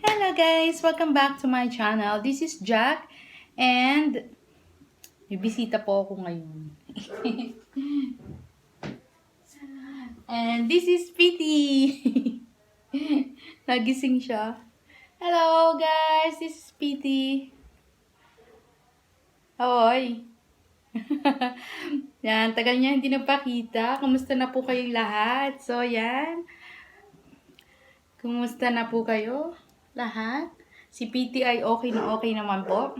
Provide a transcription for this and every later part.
Hello guys! Welcome back to my channel. This is Jack and may bisita po ako ngayon. And this is Pitty. Nagising siya. Hello guys! This is Pitty. Hoy! Yan, tagal niya hindi nagpakita. Kumusta na po kayong lahat? So yan. Kumusta na po kayo? Lahat? Si Pitty ay okay naman po.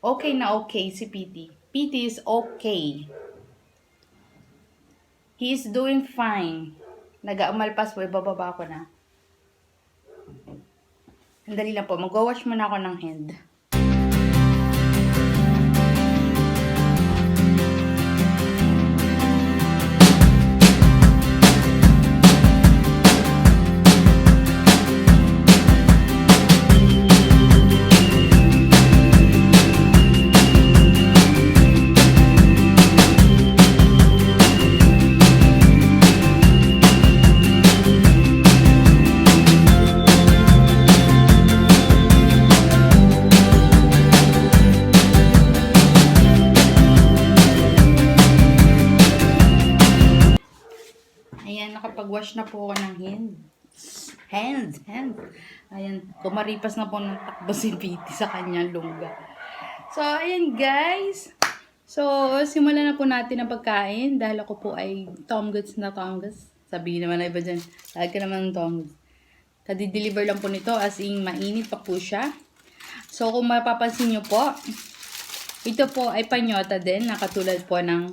Okay na okay si Pitty. Pitty is okay. He is doing fine. Nag-aamalpas po, ibababa ko na. Andali lang po, mag-wash muna ako ng hand. Ayan, nakapag-wash na po ako ng hand. Ayan, kumaripas na po ng takbo si Pitty sa kanyang lungga. So, ayan guys. So, simulan na po natin ang pagkain. Dahil ako po ay tomgods na tomgods. Sabihin naman na iba dyan. Lagi ka naman ng tomgods. Kadi-deliver lang po nito as in mainit pa po siya. So, kung mapapansin nyo po, ito po ay pagnotta din. Nakatulad po ng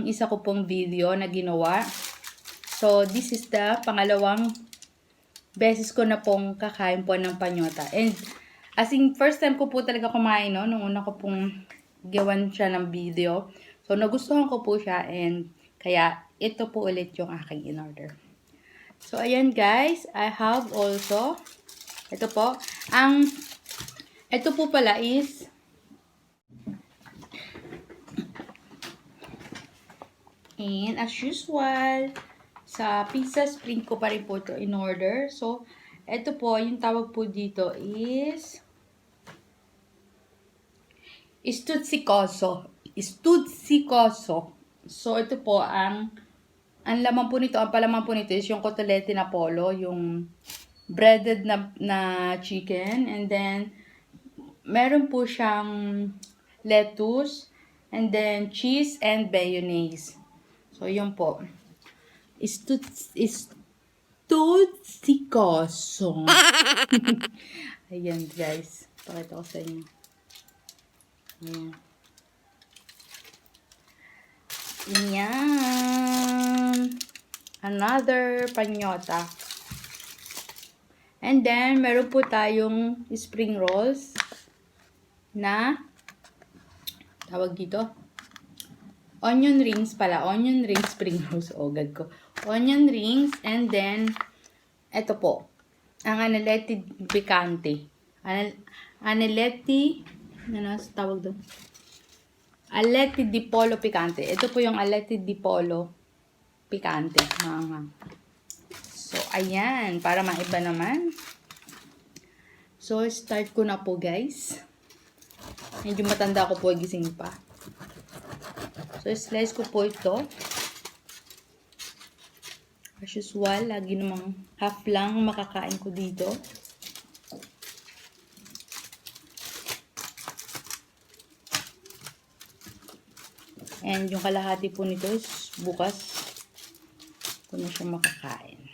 isa ko pong video na ginawa. So, this is the pangalawang beses ko na pong kakain po ng pagnotta. And, as in, first time ko po talaga kumain, no? Nung una ko pong gawan siya ng video. So, nagustuhan ko po siya and kaya ito po ulit yung aking in-order. So, ayan guys. I have also, ito po, ito po pala is, and as usual, sa pizza spring ko pa rin po ito in order. So, ito po, yung tawag po dito is stuzzicoso. So, ito po, ang laman po nito, ang palaman po nito is yung cotolette na pollo, yung breaded na chicken. And then, meron po siyang lettuce, and then cheese and mayonnaise. So, yun po. Stuzzicoso. Ayan, guys. Pakita ko sa inyo. Ayan. Ayan. Another pagnotta. And then, meron po tayong spring rolls na tawag dito. Onion rings pala. Onion rings spring rolls. Oh, gad ko. Onion rings. And then, eto po. Ang ANELLI PICCANTE. ANELLI, ano tawag doon? ALETTE di POLLO PICCANTE. Ito po yung ALETTE di POLLO PICCANTE. So, ayan. Para maiba naman. So, start ko na po, guys. Medyo matanda ko po, gising pa. So, slice ko po ito. As usual, lagi namang half lang makakain ko dito. And yung kalahati po nito is bukas ko na siya makakain.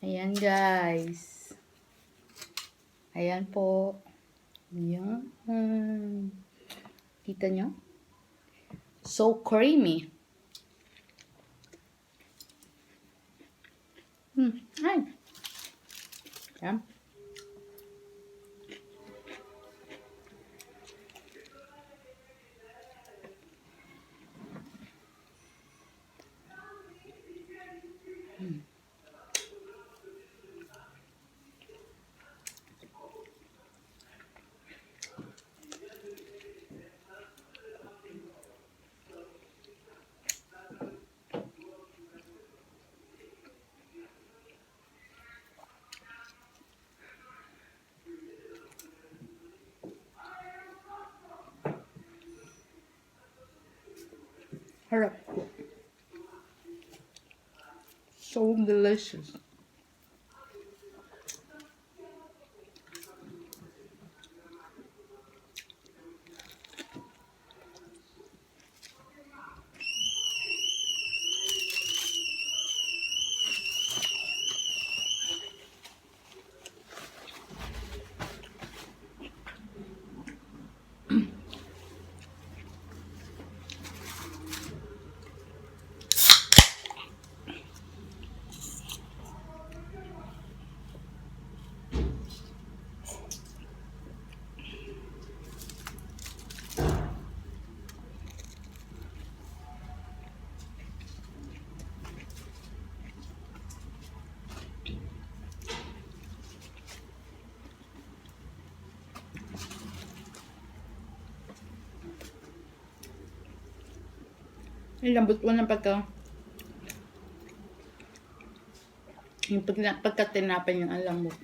Ayan guys. Ayan po. Ayan. Kita nyo? So creamy. Ay. Ayan. Harap po. So delicious. Ang lambot po ng pagka tinapay yung ang lambot.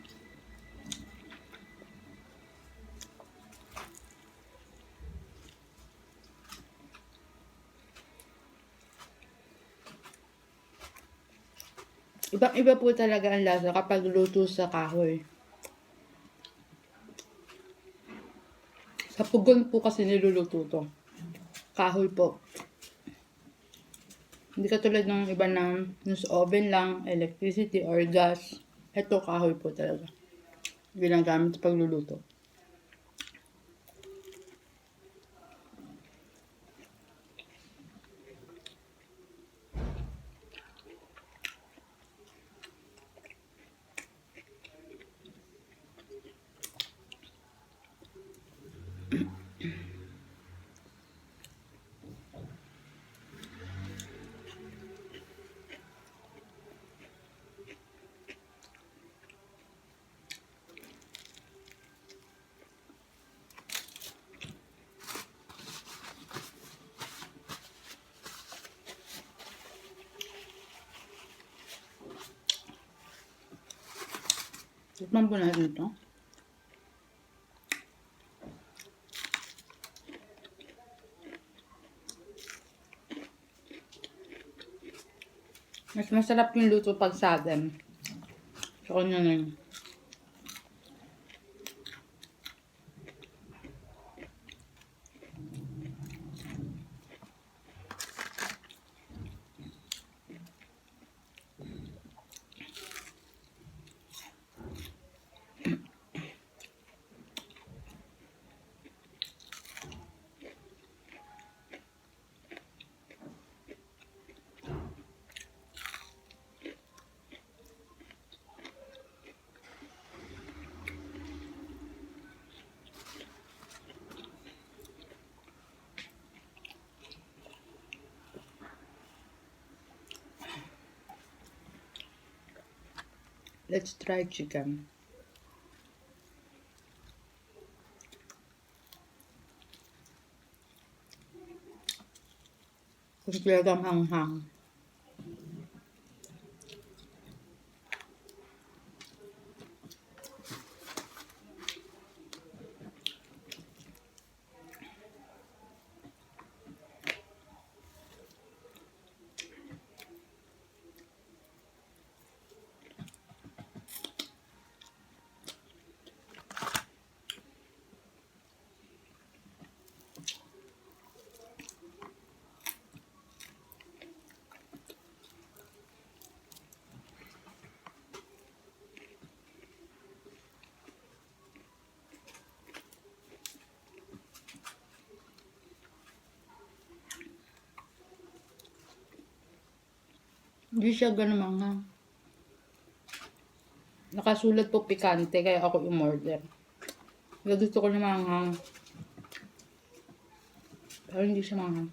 Ibang-iba po talaga ang lasa kapag luto sa kahoy. Sa pugon po kasi niluluto to. Kahoy po. Hindi katulad ng iba na sa oven lang, electricity or gas. Ito kahoy po talaga. Ginagamit sa pagluluto. Tikman po natin ito. Mas masarap yung luto pag sudden. So, kanya na yun. Let's try chicken. Kung talagang hanghang. Hindi siya ganun mga. Nakasulat po pikante, kaya ako umorder. Kaya gusto ko na manghang. Pero hindi siya manghang.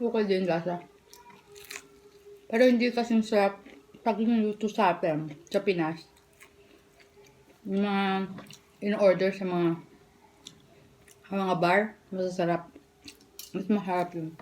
Okay din lasa. Pero hindi kasing sarap pag niluto sa atin, sa Pinas. Yung mga in-order sa mga Mga bar, masasarap. Mas masarap yun.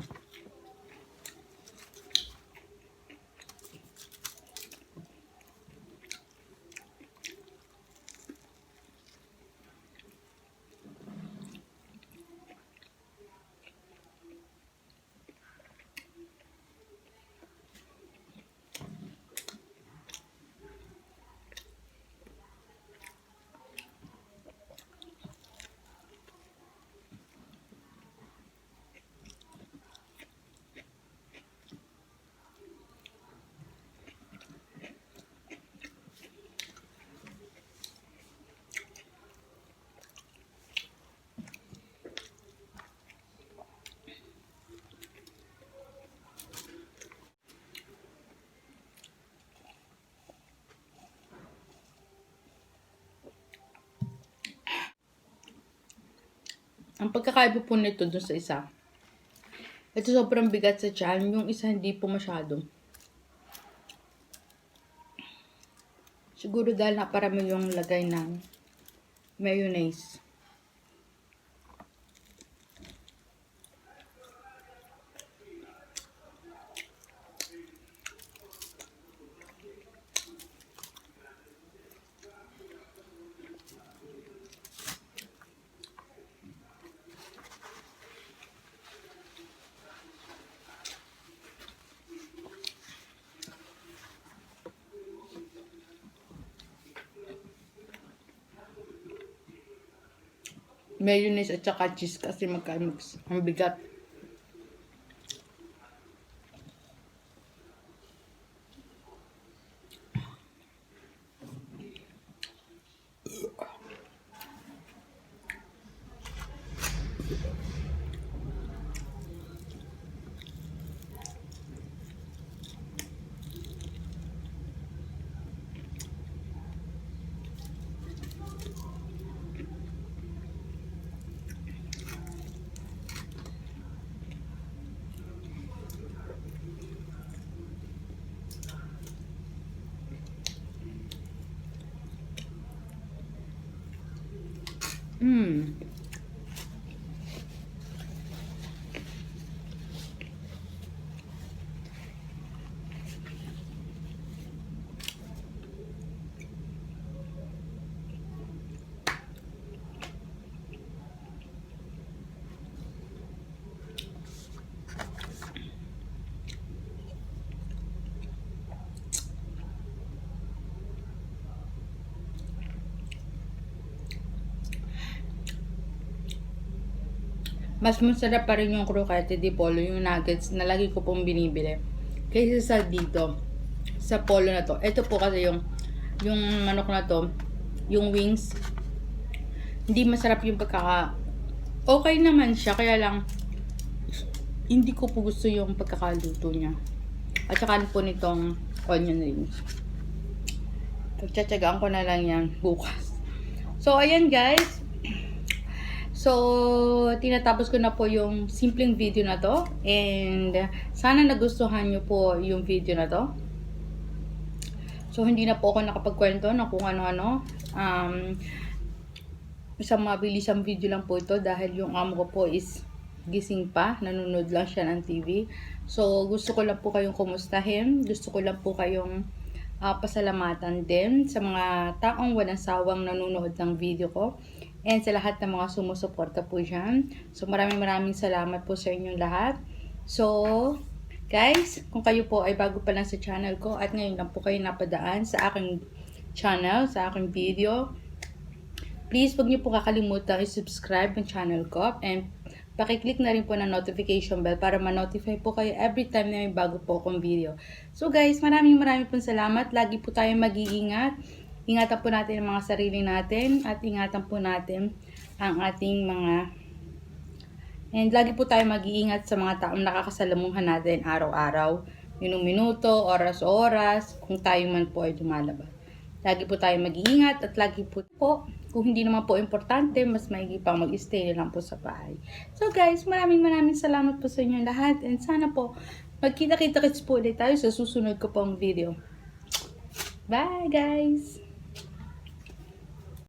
Ang pagkakaiba po nito dun sa isa, ito sobrang bigat sa tiyan, yung isa hindi po masyado. Siguro dahil naparami yung lagay ng mayonnaise. Mayonnaise at saka cheese kasi magka-mix. Ang bigat. Mas masarap pa rin yung croquete di pollo, yung nuggets na lagi ko pong binibili. Kaysa sa dito, sa pollo na to. Ito po kasi yung manok na to, yung wings, hindi masarap yung pagkaka... Okay naman siya, kaya lang, hindi ko po gusto yung pagkakaluto niya. At saka po nitong onion rings. Pagtsatsagaan ko na lang yan bukas. So, ayan guys. So, tinatapos ko na po yung simpleng video na to. And, sana nagustuhan nyo po yung video na to. So, hindi na po ako nakapagkwento na kung ano-ano. Isang mabilisang video lang po ito dahil yung amo ko po is gising pa. Nanonood lang siya ng TV. So, gusto ko lang po kayong kumustahin. Gusto ko lang po kayong pasalamatan din sa mga taong walang sawang nanonood ng video ko. And sa lahat ng mga sumusuporta po dyan. So, maraming salamat po sa inyong lahat. So, guys, kung kayo po ay bago pa lang sa channel ko at ngayon lang po kayo napadaan sa aking channel, sa aking video, please huwag niyo po kakalimutan i-subscribe ang channel ko and pakiclick na rin po ng notification bell para ma-notify po kayo every time na may bago po akong video. So guys, maraming pong salamat. Lagi po tayong mag-iingat. Ingatan po natin ang mga sarili natin at ingatan po natin ang ating mga... And lagi po tayong mag-iingat sa mga taong nakakasalamuhan natin araw-araw. Minuto, oras-oras, kung tayo man po ay lumalabas. Lagi po tayong mag-iingat at lagi po kung hindi naman po importante, mas maigi pang mag-stay lang po sa bahay. So guys, maraming salamat po sa inyo lahat. And sana po, magkita-kita-kits po ulit tayo sa susunod ko pong video. Bye guys!